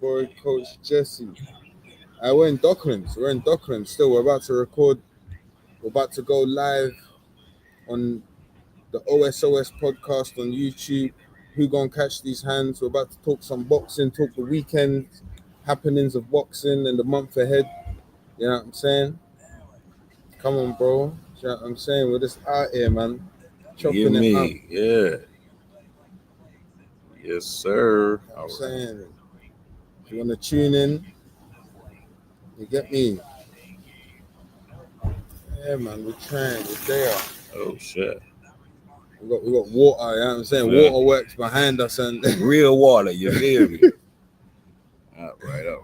boy, Coach Jesse. We're in Docklands. We're in Docklands still. We're about to record. We're about to go live on the OSOS podcast on YouTube. Who gonna catch these hands? We're about to talk some boxing, talk the weekend happenings of boxing and the month ahead. You know what I'm saying? Come on, bro. You know what I'm saying? We're just out here, man. Chopping it up. Yeah. Yes, sir. You know what I'm saying? If you want to tune in, you get me? Yeah, man, we're trying. We're there. Oh, shit. We got water, you know what I'm saying? Yeah. Waterworks behind us and real water, you feel me? Right up.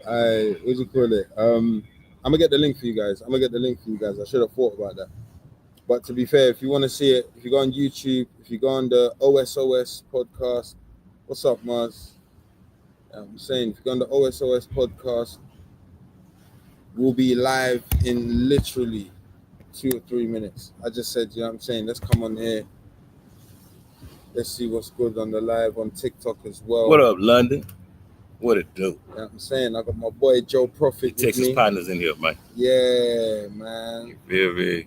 What do you call it? I'm gonna get the link for you guys. I should have thought about that. But to be fair, if you want to see it, if you go on YouTube, if you go on the OSOS podcast, what's up, Mars? I'm saying, if you go on the OSOS podcast, we'll be live in literally 2 or 3 minutes. I just said, you know what I'm saying? Let's come on here. Let's see what's good on the live on TikTok as well. What up, London? What it do? You know what I'm saying? I got my boy Joe Prophet. Texas partners in here, man. Yeah, man. You feel me? You know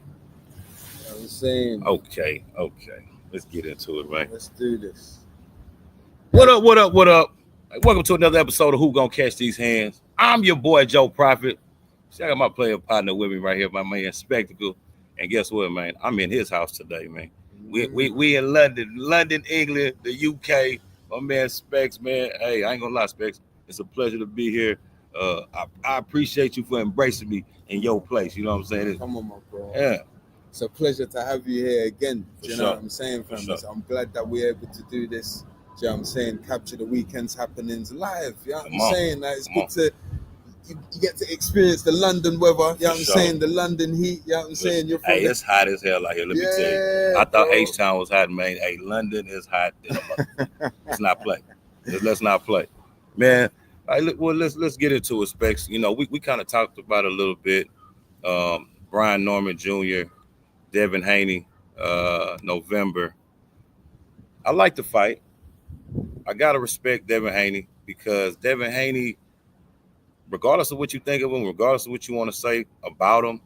what I'm saying? Okay. Let's get into it, man. Let's do this. What up? Welcome to another episode of Who Gonna Catch These Hands? I'm your boy Joe Prophet. See, I got my player partner with me right here, my man Spectacle. And guess what, man? I'm in his house today, man. We in London, England, the UK. My man Specs, man. Hey, I ain't gonna lie, Specs. It's a pleasure to be here. I appreciate you for embracing me in your place. You know what I'm saying? Come on, my bro. Yeah. It's a pleasure to have you here again. Do you know what I'm saying, fam? Sure. So I'm glad that we're able to do this. Do you know what I'm saying? Capture the weekend's happenings live. You know what I'm saying? Like, it's good to you get to experience the London weather. You know what I'm saying? The London heat. You know what I'm saying? Hey, it's hot as hell out here. Let me tell you. I thought H-Town was hot, man. Hey, London is hot. Let's not play. Let's not play, man. All right, well, let's get into it, Specs. You know, we kind of talked about it a little bit. Brian Norman Jr., Devin Haney, November. I like the fight. I gotta respect Devin Haney because Devin Haney, regardless of what you think of him, regardless of what you want to say about him,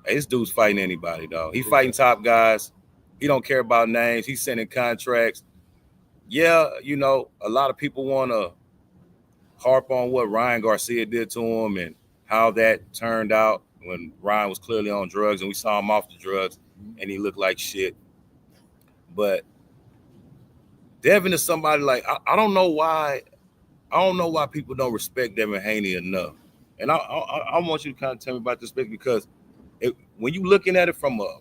hey, this dude's fighting anybody, dog. He fighting top guys. He don't care about names. He's sending contracts. Yeah, you know, a lot of people want to harp on what Ryan Garcia did to him and how that turned out when Ryan was clearly on drugs and we saw him off the drugs and he looked like shit. But Devin is somebody like, I don't know why people don't respect Devin Haney enough. And I want you to kind of tell me about this because when you looking at it from a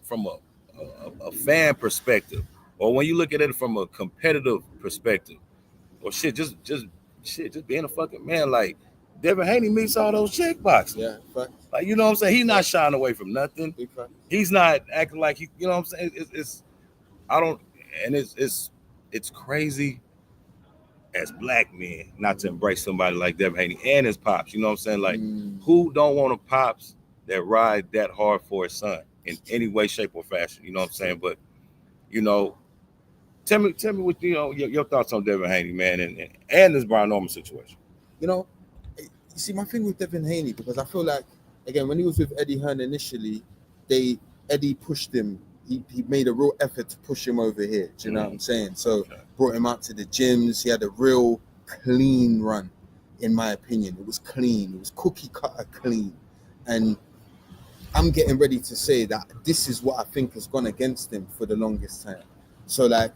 fan perspective, or when you look at it from a competitive perspective, or just being a fucking man, like Devin Haney meets all those check boxes. Yeah, fact. Like, you know what I'm saying? He's not shying away from nothing. He's not acting like he, you know what I'm saying? It's crazy as black men not to embrace somebody like Devin Haney and his pops. You know what I'm saying? Like, who don't want a pops that ride that hard for his son in any way, shape, or fashion? You know what I'm saying? But, you know, tell me what, you know, your thoughts on Devin Haney, man, and this Brian Norman situation. You know, you see, my thing with Devin Haney, because I feel like, again, when he was with Eddie Hearn initially, Eddie pushed him. He made a real effort to push him over here. Do you know what I'm saying? So brought him out to the gyms. He had a real clean run, in my opinion. It was clean. It was cookie cutter clean. And I'm getting ready to say that this is what I think has gone against him for the longest time. So, like,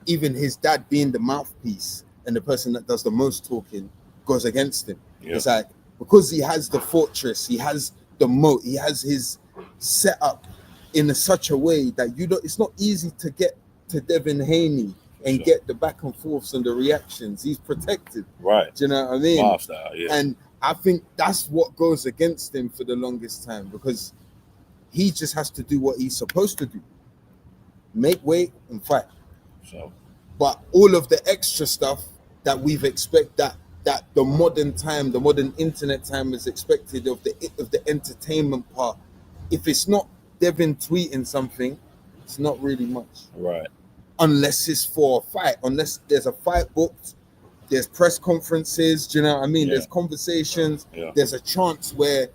even his dad being the mouthpiece and the person that does the most talking goes against him. Yeah. It's like, because he has the fortress, he has the moat, he has his setup in such a way that it's not easy to get to Devin Haney and get the back and forths and the reactions. He's protected. Right. Do you know what I mean? Mob style, yeah. And I think that's what goes against him for the longest time, because he just has to do what he's supposed to do. Make weight and fight. So, but all of the extra stuff that we've expected, that the modern internet time is expected of the entertainment part, if it's not Devin tweeting something, it's not really much. Right. Unless it's for a fight, unless there's a fight booked, There's press conferences. Do you know what I mean? Yeah. There's conversations. Yeah. There's a chance where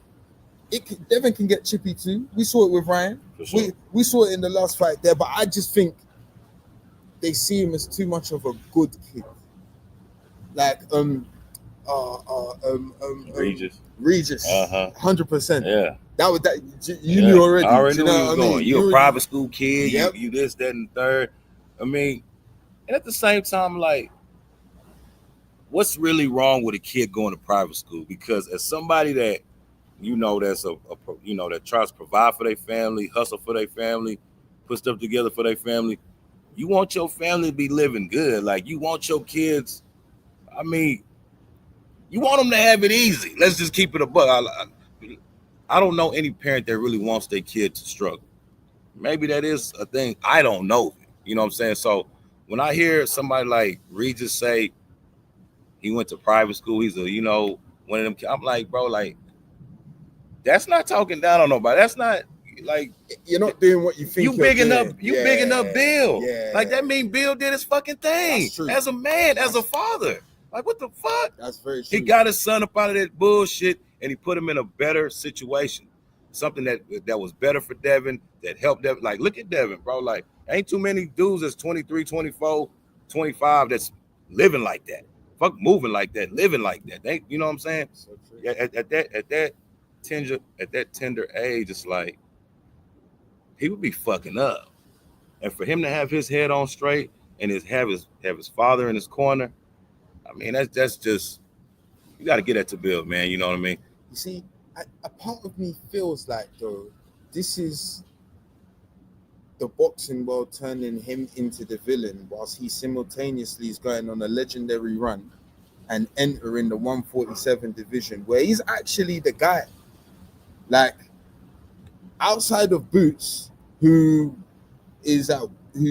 Devin can get chippy too. We saw it with Ryan. For sure. We saw it in the last fight there, but I just think they see him as too much of a good kid. Like Regis. 100%. Yeah. You knew already. I already knew where he was going. You a private school kid. Yep. You this, that, and third. I mean, and at the same time, like, what's really wrong with a kid going to private school? Because as somebody that that's that tries to provide for their family, hustle for their family, put stuff together for their family, you want your family to be living good. Like, you want your kids. I mean, you want them to have it easy. Let's just keep it a buck. I don't know any parent that really wants their kid to struggle. Maybe that is a thing. I don't know. You know what I'm saying? So when I hear somebody like Regis say he went to private school, he's one of them, I'm like, bro, like, that's not talking down on nobody. That's not like, you're not doing what you think. You bigging up Bill. Yeah. Like, that mean Bill did his fucking thing as a man, as a father. Like, what the fuck? That's very true. He got his son up out of that bullshit and he put him in a better situation. Something that was better for Devin, that helped Devin. Like, look at Devin, bro. Like, ain't too many dudes that's 23, 24, 25 that's living like that. Fuck, moving like that, living like that. They, you know what I'm saying? So true. At that tender age, it's like he would be fucking up. And for him to have his head on straight and have his father in his corner, I mean, that's just, you got to get that to Bill, man. You know what I mean? You see, a part of me feels like, though, this is the boxing world turning him into the villain, whilst he simultaneously is going on a legendary run and entering the 147 division, where he's actually the guy. Like, outside of Boots, who's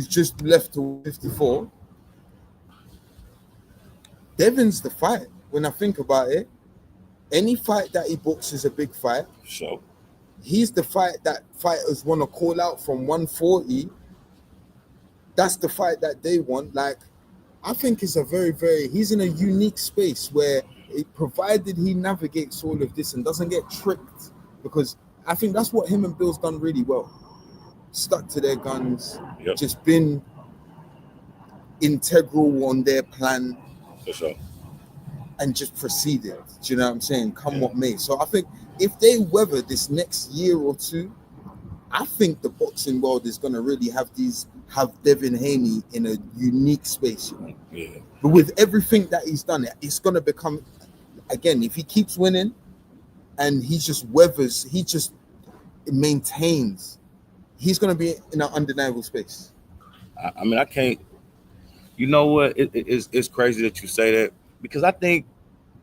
just left to 54, Devin's the fight. When I think about it, any fight that he books is a big fight. Sure. He's the fight that fighters want to call out from 140. That's the fight that they want. Like, I think it's a very, very, he's in a unique space where, provided he navigates all of this and doesn't get tricked, because I think that's what him and Bill's done really well. Stuck to their guns, just been integral on their plan. For sure. And just proceeded. Do you know what I'm saying? Come what may. So I think if they weather this next year or two, I think the boxing world is going to really have Devin Haney in a unique space. You know? Yeah. But with everything that he's done, it's going to become, again, if he keeps winning and he just weathers, he just maintains, he's going to be in an undeniable space. I mean, I can't, you know what? It's crazy that you say that, because I think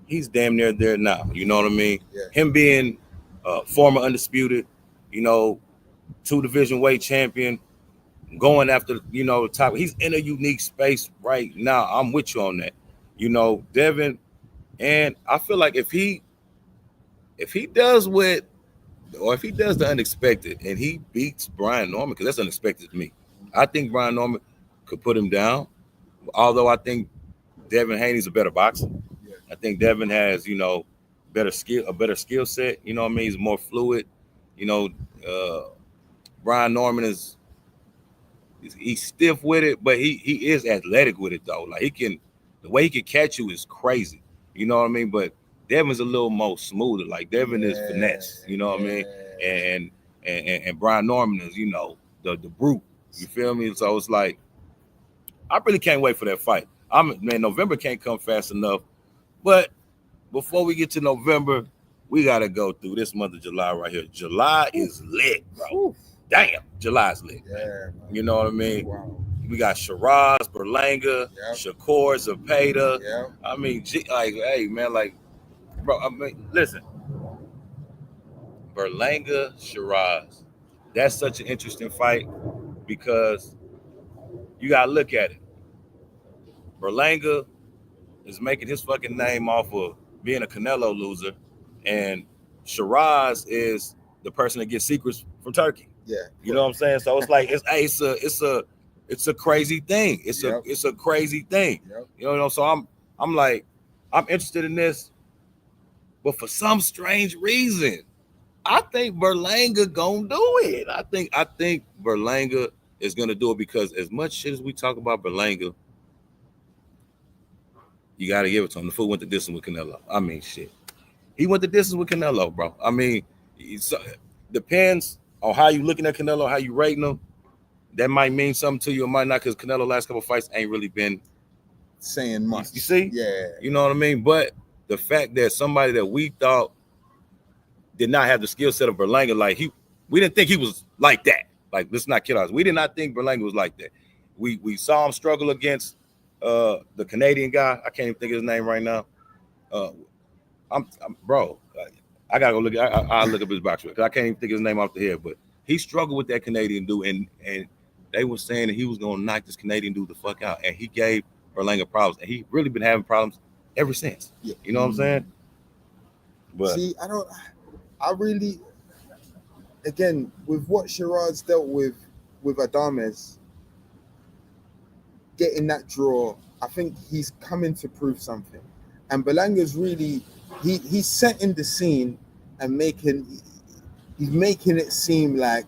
he's damn near there now. You know what I mean? Yeah. Him being former undisputed, 2 division weight champion, going after, the top. He's in a unique space right now. I'm with you on that. Devin, and I feel like if he does the unexpected and he beats Brian Norman, because that's unexpected to me. I think Brian Norman could put him down, although I think Devin Haney's a better boxer. Yeah. I think Devin has, a better skill set. You know what I mean? He's more fluid. Brian Norman he's stiff with it, but he is athletic with it though. Like, the way he can catch you is crazy. You know what I mean? But Devin's a little more smoother. Like, Devin is finesse. You know what I mean? And Brian Norman is, the brute. You feel me? So it's like, I really can't wait for that fight. November can't come fast enough. But before we get to November, we got to go through this month of July right here. July is lit, bro. Damn, July's lit. Yeah, you know what I mean? Wow. We got Shiraz, Berlanga, Shakur, Zepeda. Yep. I mean, hey, man, bro, I mean, listen. Berlanga, Shiraz. That's such an interesting fight because you got to look at it. Berlanga is making his fucking name off of being a Canelo loser, and Shiraz is the person that gets secrets from Turkey. Yeah, you know what I'm saying. So it's like it's a crazy thing. It's a crazy thing. Yep. You know. So I'm like, I'm interested in this, but for some strange reason, I think Berlanga gonna do it. I think Berlanga is gonna do it because as much shit as we talk about Berlanga, you gotta give it to him. The fool went the distance with Canelo. I mean, shit. He went the distance with Canelo, bro. I mean, it depends on how you looking at Canelo, how you rating him. That might mean something to you, or might not, because Canelo last couple fights ain't really been saying much. You see? Yeah. You know what I mean? But the fact that somebody that we thought did not have the skill set of Berlanga, like we didn't think he was like that. Like, let's not kid us. We did not think Berlanga was like that. We saw him struggle against the Canadian guy. I can't even think of his name right now. Bro, I gotta go look. I'll look up his box because I can't even think of his name off the head. But he struggled with that Canadian dude, and they were saying that he was gonna knock this Canadian dude the fuck out, and he gave Berlanga problems, and he really been having problems ever since. Yeah. You know what I'm saying? But see, I really, again, with what Shiraz dealt with Adames, getting that draw, I think he's coming to prove something. And Berlanga's really, he's setting the scene and he's making it seem like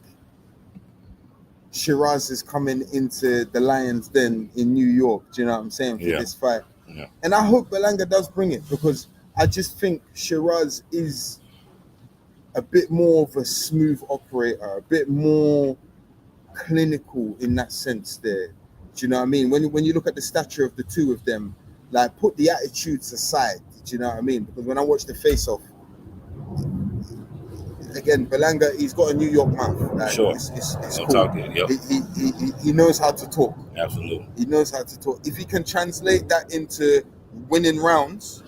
Shiraz is coming into the Lions Den in New York. Do you know what I'm saying? For this fight. Yeah. And I hope Berlanga does bring it, because I just think Shiraz is a bit more of a smooth operator, a bit more clinical in that sense there. Do you know what I mean? When you look at the stature of the two of them, like, put the attitudes aside. Do you know what I mean? Because when I watch the face-off, again, Berlanga, he's got a New York mouth. Like, sure. It's cool. Yep. He knows how to talk. Absolutely. He knows how to talk. If he can translate that into winning rounds,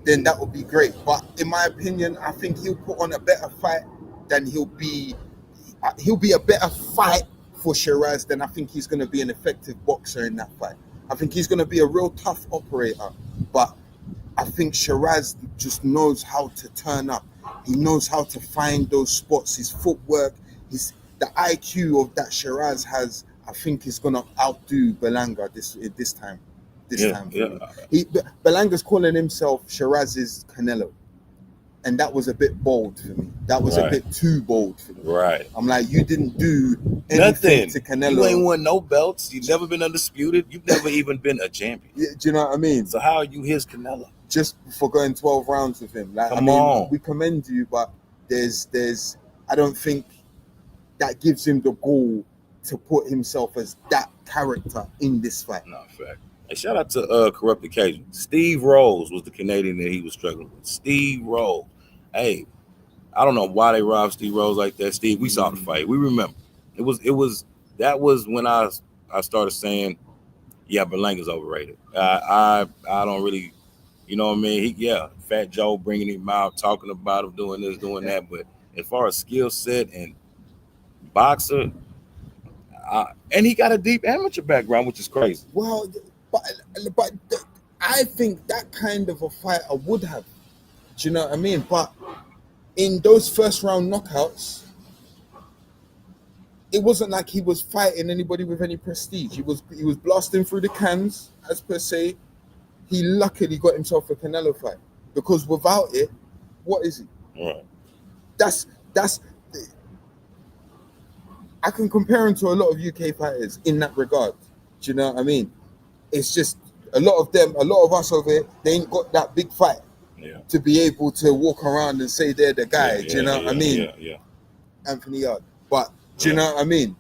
then that would be great. But in my opinion, I think he'll put on a better fight than he'll be a better fight for Shiraz than I think he's going to be an effective boxer in that fight. I think he's going to be a real tough operator, but I think Shiraz just knows how to turn up. He knows how to find those spots. His footwork, the IQ of that Shiraz has, I think, is going to outdo Berlanga this time. Berlanga's calling himself Shiraz's Canelo, and that was a bit bold for me. That was a bit too bold for me. Right. I'm like, you didn't do anything to Canelo. You ain't won no belts. You've never been undisputed. You've never even been a champion. Yeah, do you know what I mean? So how are you his Canelo? Just for going 12 rounds with him. Like, Come on. We commend you, but there's I don't think that gives him the goal to put himself as that character in this fight. No, fact. Hey, shout out to Corrupt Occasion. Steve Rose was the Canadian that he was struggling with. Steve Rose. Hey, I don't know why they robbed Steve Rose like that. Steve, we saw the fight. We remember. That was when I started saying, yeah, Berlanga's overrated. I don't really, you know what I mean? Fat Joe bringing him out, talking about him, doing this, doing that. But as far as skill set and boxer, and he got a deep amateur background, which is crazy. Well, but I think that kind of a fighter would have. Do you know what I mean? But in those first round knockouts, it wasn't like he was fighting anybody with any prestige. He was blasting through the cans, as per se. He luckily got himself a Canelo fight, because without it, what is he? Right. That's I can compare him to a lot of UK fighters in that regard. Do you know what I mean? It's just a lot of us over here, they ain't got that big fight to be able to walk around and say they're the guy. Do you know what I mean? Yeah. Anthony Yard. But do you know what I mean?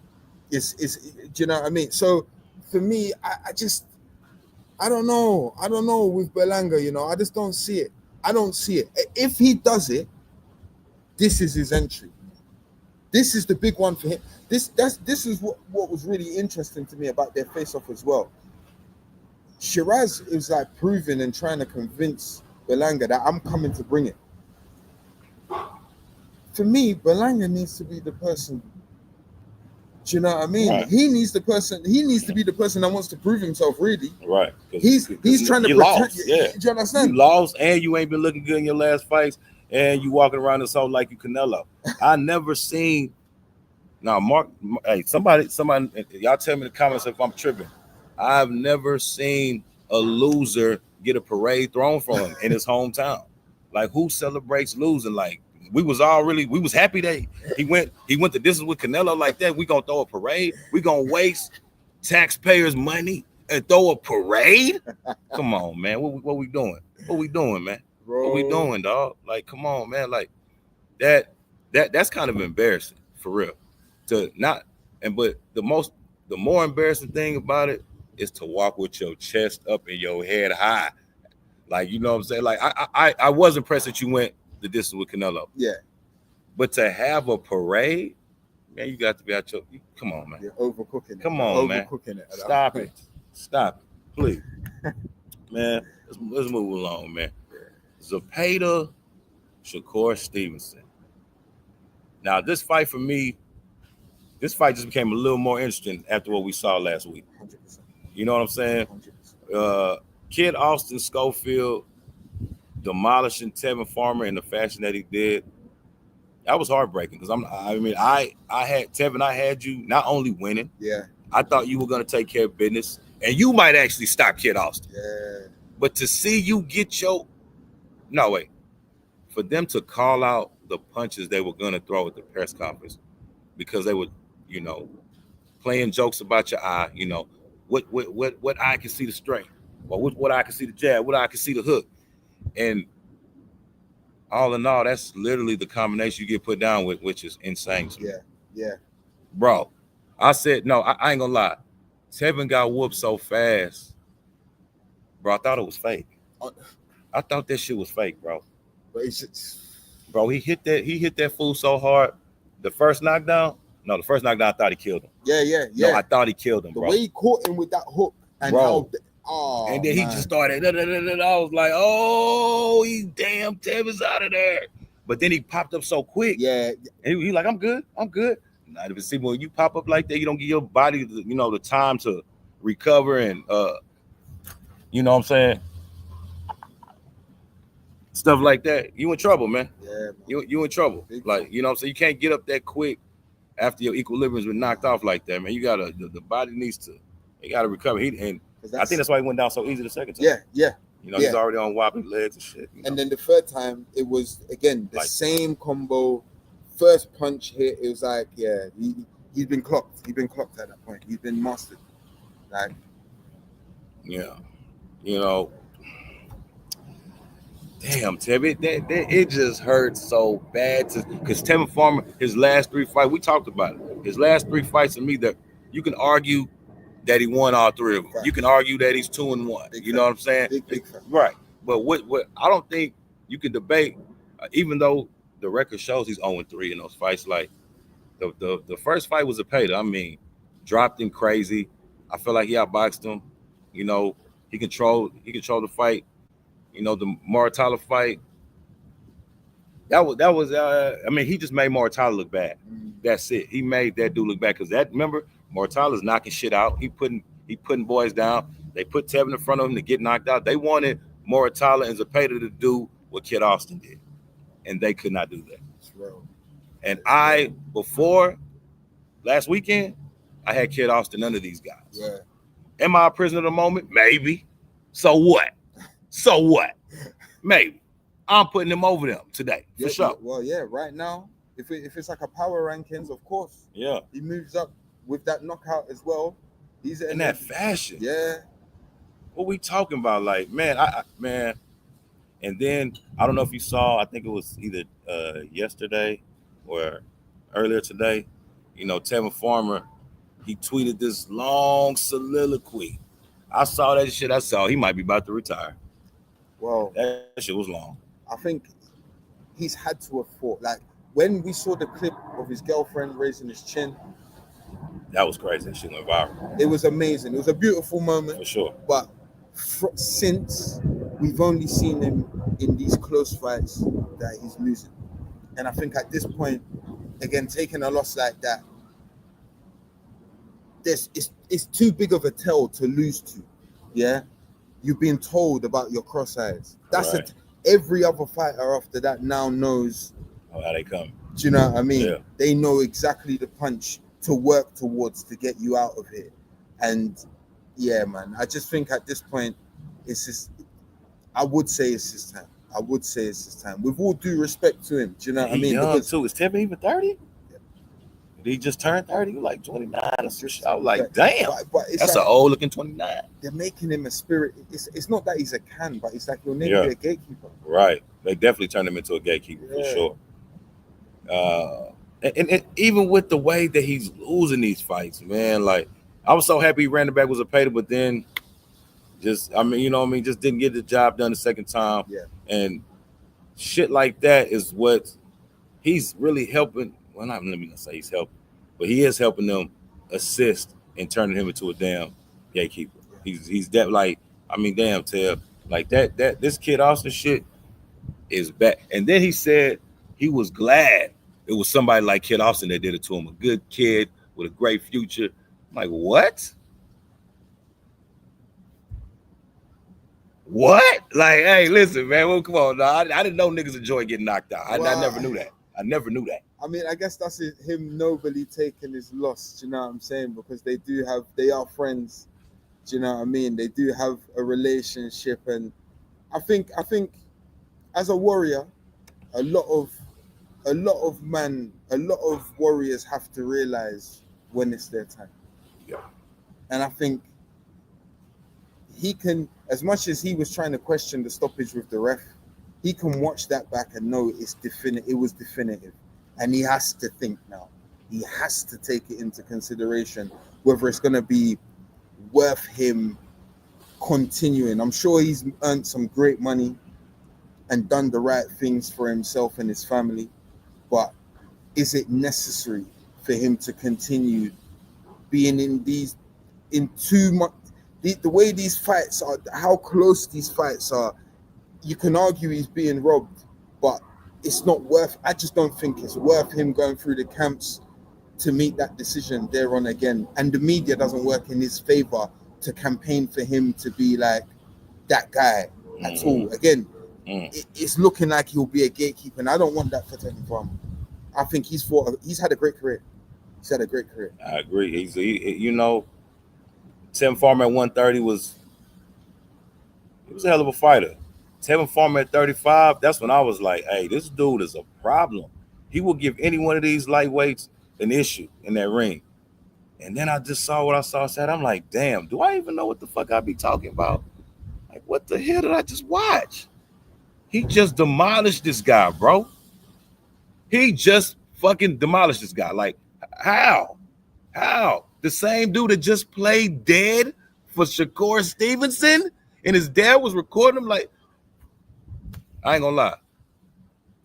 It's do you know what I mean? So for me, I don't know with Berlanga, you know, I just don't see it. I don't see it. If he does it, this is his entry. This is the big one for him. This is what was really interesting to me about their face-off as well. Shiraz is like proving and trying to convince Berlanga that I'm coming to bring it. For me, Berlanga needs to be the person. Do you know what I mean? Right. He needs to be the person that wants to prove himself, really. Right. He's trying to protect. Yeah. Do you understand? You lost, and you ain't been looking good in your last fights, and you walking around this whole like you Canelo. I never seen. Now, Mark. Hey, somebody, y'all tell me in the comments if I'm tripping. I've never seen a loser get a parade thrown from him in his hometown? Like, who celebrates losing? Like, we was happy that he went to distance with Canelo like that. We gonna throw a parade? We gonna waste taxpayers' money and throw a parade? Come on, man. What we doing? What we doing, man? Bro. What we doing, dog? Like, come on, man. Like that's kind of embarrassing for real. But the more embarrassing thing about it is to walk with your chest up and your head high. Like, you know what I'm saying? Like, I was impressed that you went the distance with Canelo. Yeah. But to have a parade, man, you got to be out your. Come on, man. You're overcooking it. Come on, man. Overcooking it. Stop it. Stop it, please, man. Let's move along, man. Zepeda, Shakur Stevenson. Now, this fight for me, this fight just became a little more interesting after what we saw last week. 100%. You know what I'm saying? 100%. Kid Austin Schofield demolishing Tevin Farmer in the fashion that he did. That was heartbreaking because I had you not only winning. Yeah. I thought you were gonna take care of business, and you might actually stop Kid Austin. Yeah. But to see you get for them to call out the punches they were gonna throw at the press conference because they were, playing jokes about your eye. What eye can see the straight, or what eye can see the jab, what eye can see the hook, and all in all, that's literally the combination you get put down with, which is insane to me. Yeah. Bro, I said, no, I ain't gonna lie. Tevin got whooped so fast, bro, I thought it was fake. I thought that shit was fake, bro. But it's just... Bro, he hit that fool so hard. The first knockdown, I thought he killed him. Yeah. No, I thought he killed him, bro. The way he caught him with that hook and bro. And then he just started. I was like, oh, damn, Tevin's out of there. But then he popped up so quick. Yeah. And he like, I'm good. Not even see when you pop up like that, you don't give your body, the time to recover and, you know what I'm saying? Stuff like that. You in trouble, man. Yeah. You in trouble. Big Like, trouble. you know what I'm saying? You can't get up that quick after your equilibrium's been knocked off like that, man. You gotta, the body needs to, you gotta recover. I think that's why he went down so easy the second time. Yeah. He's already on wobbly legs and shit. And then the third time, it was, again, the same combo. First punch hit, it was like, he's been clocked. He's been clocked at that point. He's been mastered. Like, yeah. Damn, Tevin, it just hurts so bad because Tevin Farmer, his last 3 fights, we talked about it. His last 3 fights to me, that you can argue that he won all 3 of them. Right. You can argue that he's 2-1. Big you know what I'm saying? Big right. But what I don't think you can debate, even though the record shows he's 0-3 in those fights. Like the first fight was a payday. I mean, dropped him crazy. I feel like he outboxed him. He controlled the fight. The Moratala fight. That was. He just made Moratala look bad. That's it. He made that dude look bad because remember, Moratala's knocking shit out. He putting boys down. They put Tevin in front of him to get knocked out. They wanted Moratala and Zepeda to do what Kid Austin did, and they could not do that. And before last weekend, I had Kid Austin under these guys. Yeah. Am I a prisoner of the moment? Maybe. So what? Maybe. I'm putting him over them today, for sure. Well, yeah, right now, if it's like a power rankings, of course. Yeah. He moves up with that knockout as well. He's in that fashion. Yeah. What we talking about? Like, man, man. And then, I don't know if you saw, I think it was either yesterday or earlier today, Tevin Farmer, he tweeted this long soliloquy. I saw that shit. He might be about to retire. Well, that shit was long. I think he's had to have fought. Like, when we saw the clip of his girlfriend raising his chin, that was crazy. That shit went viral. It was amazing. It was a beautiful moment. For sure. But since, we've only seen him in these close fights that he's losing. And I think at this point, again, taking a loss like that, it's too big of a tell to lose to. Yeah? You've been told about your cross-eyes. That's right. Every other fighter after that now knows how they come. Do you know what I mean? Yeah. They know exactly the punch to work towards to get you out of it. And yeah, man, I just think at this point, it's just, I would say it's his time. I would say it's his time. With all due respect to him, do you know what I mean? Young Because too. Is Tevin even 30? Yeah. Did he just turn 30? You like 29 or some shit. I was like, Exactly. damn. But it's That's like, an old looking 29. they're making him a spirit. It's not that he's a can, but it's like he'll never Yeah. be a gatekeeper. Right. They definitely turned him into a gatekeeper for Yeah. sure. And even with the way that he's losing these fights, man, like I was so happy he ran the back was a pater, but then just, I mean, you know what I mean, just didn't get the job done the second time. Yeah. And shit like that is what he's really helping. Well, let me not say he's helping, but he is helping them assist in turning him into a damn gatekeeper. He's that, like, I mean, damn, Ted, like that this Kid Austin shit is back. And then he said he was glad it was somebody like Kid Austin that did it to him, a good kid with a great future. I'm like, what? What? Like, hey, listen, man. Well, come on. Now, I didn't know niggas enjoy getting knocked out. I never knew that. I never knew that. I mean, I guess that's him nobly taking his loss. Do you know what I'm saying? Because they are friends. Do you know what I mean? They do have a relationship, and I think as a warrior, a lot of warriors have to realize when it's their time. Yeah. And I think he can, as much as he was trying to question the stoppage with the ref, he can watch that back and know it's definite. It was definitive, and he has to think now. He has to take it into consideration whether it's going to be worth him continuing. I'm sure he's earned some great money and done the right things for himself and his family, but is it necessary for him to continue being in too much? The way these fights are, how close these fights are, you can argue he's being robbed, but it's not worth. I just don't think it's worth him going through the camps to make that decision there on again. And the media doesn't work in his favor to campaign for him to be like that guy at all. Again, it's looking like he'll be a gatekeeper, and I don't want that for Tevin Farmer. I think he's had a great career. He's had a great career. I agree. You know, Tevin Farmer at 130 was a hell of a fighter. Tevin Farmer at 35, that's when I was like, hey, this dude is a problem. He will give any one of these lightweights an issue in that ring. And then I just saw what I saw. I'm like, damn, do I even know what the fuck I be talking about? Like, what the hell did I just watch? He just demolished this guy, bro. He just fucking demolished this guy. Like, how? The same dude that just played dead for Shakur Stevenson, and his dad was recording him. Like, I ain't gonna lie.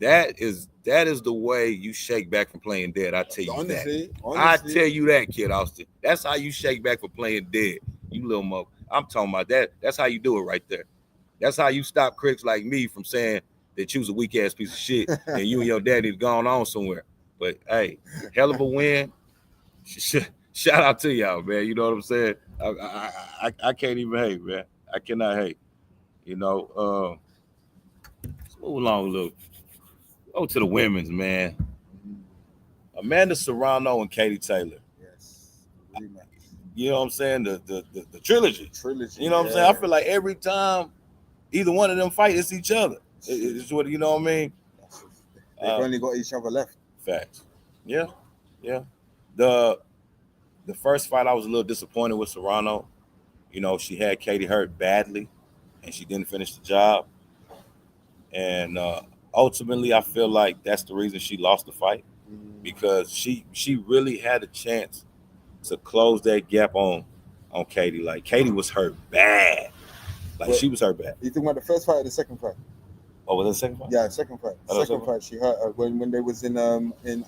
That is the way you shake back from playing dead. I tell you honestly. I tell you that, Kid Austin. That's how you shake back from playing dead. You little mo. I'm talking about that. That's how you do it right there. That's how you stop critics like me from saying that you was a weak ass piece of shit and you and your daddy had gone on somewhere. But hey, hell of a win. Shout out to y'all, man. You know what I'm saying? I can't even hate, man. I cannot hate. You know, let's move along a little. Go to the women's, man. Amanda Serrano and Katie Taylor. Yes. You know what I'm saying? The trilogy. You know what I'm saying? I feel like every time either one of them fight, it's each other. It's what, you know what I mean? They've only got each other left. Facts. Yeah. The first fight, I was a little disappointed with Serrano. You know, she had Katie hurt badly, and she didn't finish the job. And ultimately, I feel like that's the reason she lost the fight, because she really had a chance to close that gap on Katie. Like, Katie was hurt bad. Like, she was hurt bad. You talking about the first fight or the second fight? Oh, was it the second fight? Yeah, second fight. Second fight. She hurt her when they was in Ireland. In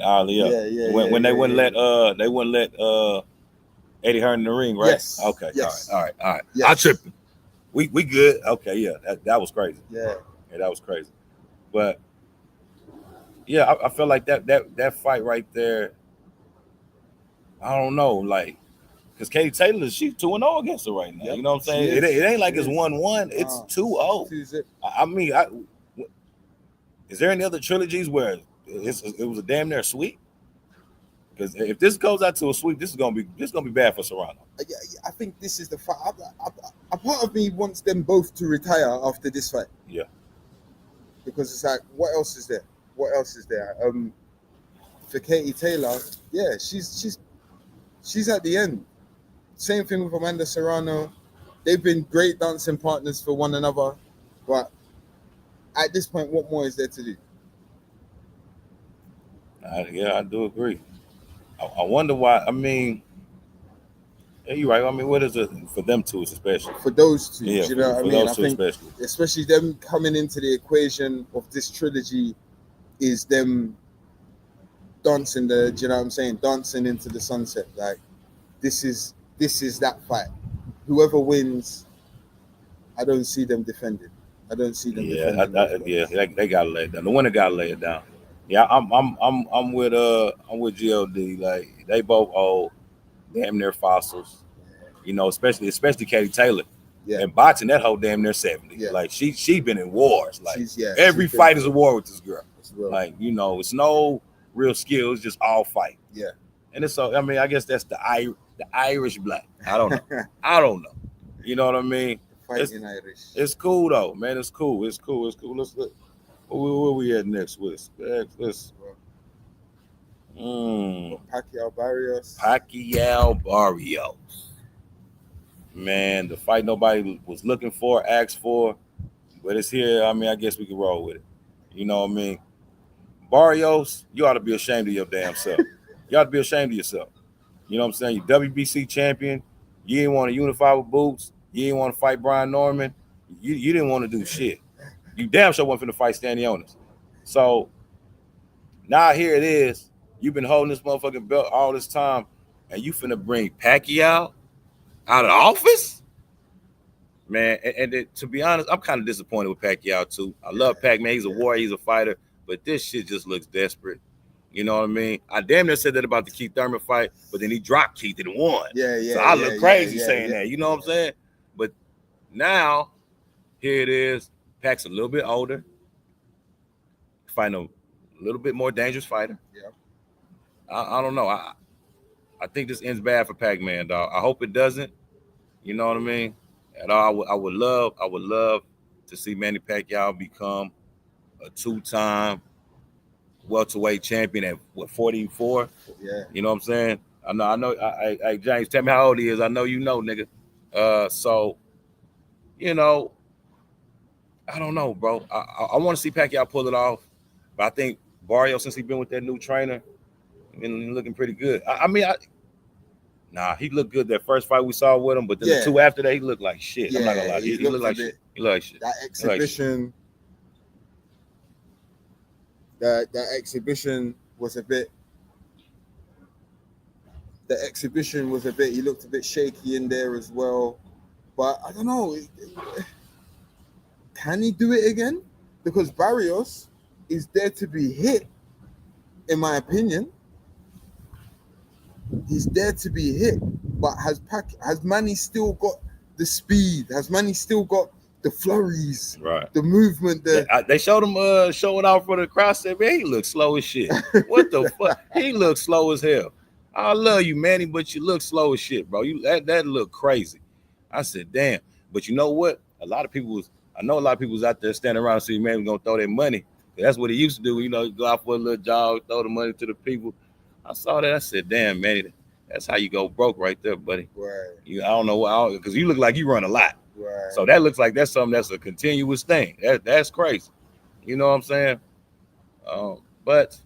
Ireland, yeah. When they wouldn't let Eddie Hearn in the ring, right? Yes. Okay. Yes. All right. Yes. I tripped. We good. Okay, yeah. That was crazy. Yeah, that was crazy. But yeah, I felt like that fight right there. I don't know, like, because Katie Taylor, she's 2-0 against her right now. Yep. You know what I'm saying? It ain't like it's 1-1. It's 2-0. I mean, is there any other trilogies where it was a damn near sweep? Because if this goes out to a sweep, this is gonna be bad for Serrano. Yeah, I think this is the fight. A part of me wants them both to retire after this fight. Yeah. Because it's like, what else is there? What else is there? For Katie Taylor, yeah, she's at the end. Same thing with Amanda Serrano. They've been great dancing partners for one another, but at this point, what more is there to do? Yeah, I do agree. I wonder why. I mean, yeah, you're right. I mean, what is it for them two, especially? For those two, Yeah, you know what I mean? I think especially them coming into the equation of this trilogy is them dancing do you know what I'm saying? Dancing into the sunset. Like, this is that fight. Whoever wins, I don't see them defending. I don't see them defending. They gotta lay it down. The winner gotta lay it down. Yeah, I'm with GLD. Like, they both old, damn near fossils. You know, especially Katie Taylor. Yeah. And boxing, that whole damn near 70. Yeah. Like, she been in wars. Like, every fight is a war with this girl. Like, you know, it's no real skill. It's just all fight. Yeah. And it's so, I mean, I guess that's the Irish black. I don't know. I don't know. You know what I mean? Fighting Irish. It's cool though, man. It's cool. Let's look. Where we at next with? Let's. Pacquiao Barrios. Man, the fight nobody was looking for, asked for, but it's here. I mean, I guess we can roll with it. You know what I mean? Barrios, you ought to be ashamed of your damn self. You ought to be ashamed of yourself. You know what I'm saying? You WBC champion. You didn't want to unify with Boots. You didn't want to fight Brian Norman. You didn't want to do shit. You damn sure wasn't finna fight Stanionis. So now here it is. You've been holding this motherfucking belt all this time, and you finna bring Pacquiao out of the office? Man, and to be honest, I'm kind of disappointed with Pacquiao too. I love Pac, man. He's a warrior, he's a fighter, but this shit just looks desperate. You know what I mean? I damn near said that about the Keith Thurman fight, but then he dropped Keith and won. Yeah. So I look crazy saying that. You know what I'm saying? But now, here it is. Pac's a little bit older, fighting a little bit more dangerous fighter. Yeah. I don't know. I think this ends bad for Pac-Man, dog. I hope it doesn't. You know what I mean? And I would love to see Manny Pacquiao become a two-time welterweight champion at 44. Yeah. You know what I'm saying? I know. I James, tell me how old he is. I know you know, nigga. So, you know, I don't know, bro. I want to see Pacquiao pull it off, but I think Barrios, since he's been with that new trainer, been looking pretty good. He looked good that first fight we saw with him, but then the two after that, he looked like shit. I'm not gonna lie. He looked like shit. He looked like shit. That exhibition, that exhibition was a bit. The exhibition was a bit. He looked a bit shaky in there as well, but I don't know. Can he do it again? Because Barrios is there to be hit, in my opinion. He's there to be hit, but has Manny still got the speed? Has Manny still got the flurries? Right. The movement. They showed him showing out for the crowd. Said, man, he looks slow as shit. What the fuck? He looks slow as hell. I love you, Manny, but you look slow as shit, bro. That look crazy. I said, damn. But you know what? I know a lot of people was out there standing around and see man was gonna throw their money. That's what he used to do. You know, go out for a little jog, throw the money to the people. I saw that. I said, damn, Manny, that's how you go broke right there, buddy. Right. I don't know, because you look like you run a lot. Right. So that looks like that's something that's a continuous thing. That's crazy. You know what I'm saying? But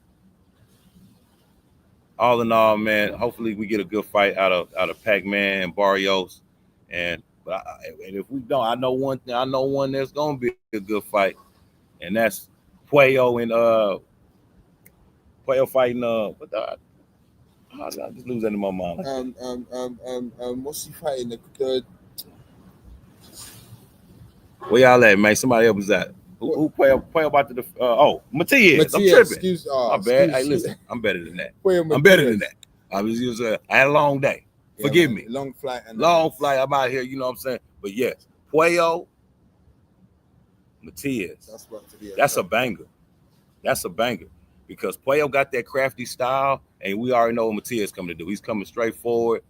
all in all, man, hopefully we get a good fight out of Pac-Man and Barrios. And if we don't, I know one thing. I know one that's gonna be a good fight, and that's Puello and Puello fighting what the. I just lose that in my mind. What's he fighting? The where y'all at, man? Somebody else was at. Who Puello about to Matias. I'm tripping. My bad. Hey, listen, I'm better than that. I'm better than that. I had a long day. Forgive me. Long flight. I'm out here, you know what I'm saying? But yes, Puello, Matias. That's a banger. That's a banger. because Puello got that crafty style, and we already know what Matias coming to do. He's coming straight forward.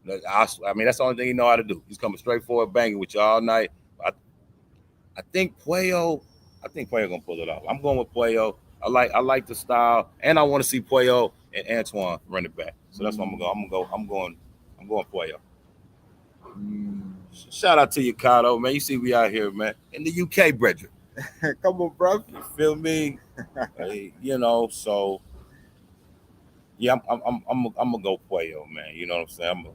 I mean, that's the only thing he know how to do. He's coming straight forward, banging with you all night. I think Puello gonna pull it off. I'm going with Puello. I like the style, and I want to see Puello and Antoine run it back. So that's what I'm gonna go. I'm going Puello. Shout out to you, Kato, man. You see we out here, man, in the UK, brethren. Come on, bro. You feel me? You know, so yeah, I'm gonna go Puello, man. You know what I'm saying?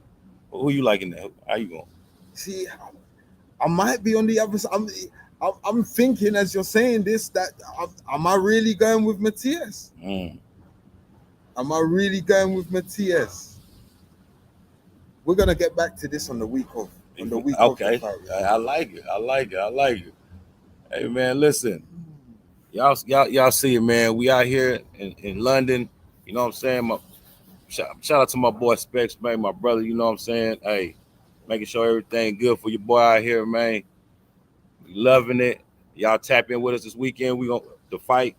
Who you liking there? How you going? See, I might be on the other side. I'm thinking as you're saying this that am I really going with Matias? Am I really going with Matias? We're gonna get back to this on the week of. Okay, of the fight, I like it. Hey man, listen, y'all see it, man. We out here in London. You know what I'm saying? Shout out to my boy Specs, man, my brother. You know what I'm saying? Hey, making sure everything good for your boy out here, man. We loving it. Y'all tap in with us this weekend. We gonna the fight.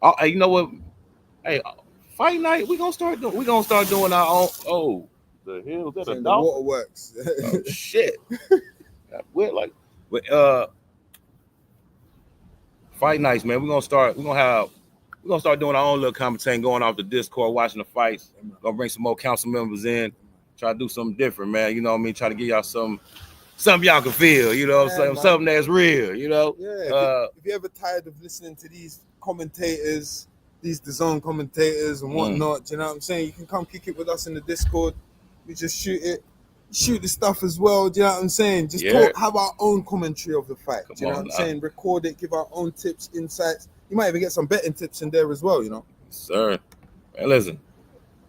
Oh, hey, you know what? Hey, fight night. We gonna start doing our own. Oh, the hell is that? A dog? Waterworks. Oh shit. We're like, fight nights, man. We're gonna start doing our own little commentating, going off the Discord, watching the fights. Gonna bring some more council members in, try to do something different, man. You know what I mean? Try to give y'all something y'all can feel, you know what I'm saying? Something that's real, you know? Yeah, if you're ever tired of listening to these commentators, these DAZN commentators and whatnot, you know what I'm saying? You can come kick it with us in the Discord. We just shoot the stuff as well, do you know what I'm saying? Just have our own commentary of the fight, do you know what I'm saying? Record it, give our own tips, insights. You might even get some betting tips in there as well, you know? Sir. Man, listen,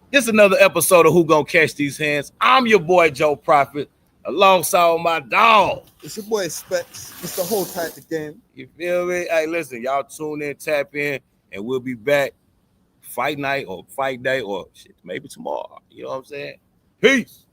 this is another episode of Who Gonna Catch These Hands. I'm your boy, Joe Prophet, alongside my dog. It's your boy Specs. It's the whole type of game. You feel me? Hey, listen, y'all tune in, tap in, and we'll be back fight night or fight day or shit, maybe tomorrow. You know what I'm saying? Peace.